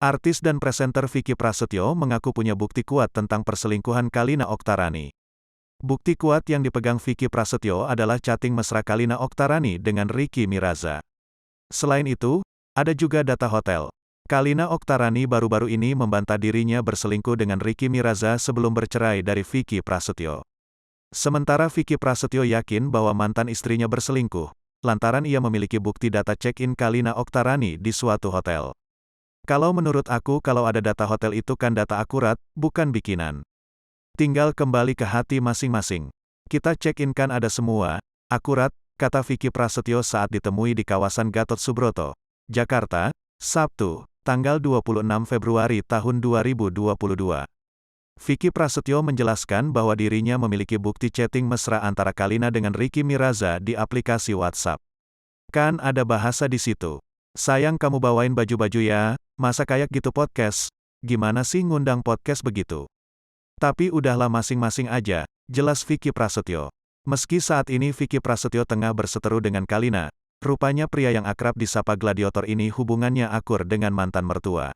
Artis dan presenter Vicky Prasetyo mengaku punya bukti kuat tentang perselingkuhan Kalina Oktarani. Bukti kuat yang dipegang Vicky Prasetyo adalah chatting mesra Kalina Oktarani dengan Ricky Miraza. Selain itu, ada juga data hotel. Kalina Oktarani baru-baru ini membantah dirinya berselingkuh dengan Ricky Miraza sebelum bercerai dari Vicky Prasetyo. Sementara Vicky Prasetyo yakin bahwa mantan istrinya berselingkuh, lantaran ia memiliki bukti data check-in Kalina Oktarani di suatu hotel. Kalau menurut aku, kalau ada data hotel itu kan data akurat, bukan bikinan. Tinggal kembali ke hati masing-masing. Kita check-in kan ada semua, akurat, kata Vicky Prasetyo saat ditemui di kawasan Gatot Subroto, Jakarta, Sabtu, tanggal 26 Februari tahun 2022. Vicky Prasetyo menjelaskan bahwa dirinya memiliki bukti chatting mesra antara Kalina dengan Ricky Miraza di aplikasi WhatsApp. Kan ada bahasa di situ. Sayang kamu bawain baju-baju ya, masa kayak gitu podcast, gimana sih ngundang podcast begitu? Tapi udahlah masing-masing aja, jelas Vicky Prasetyo. Meski saat ini Vicky Prasetyo tengah berseteru dengan Kalina, rupanya pria yang akrab disapa Gladiator ini hubungannya akur dengan mantan mertua.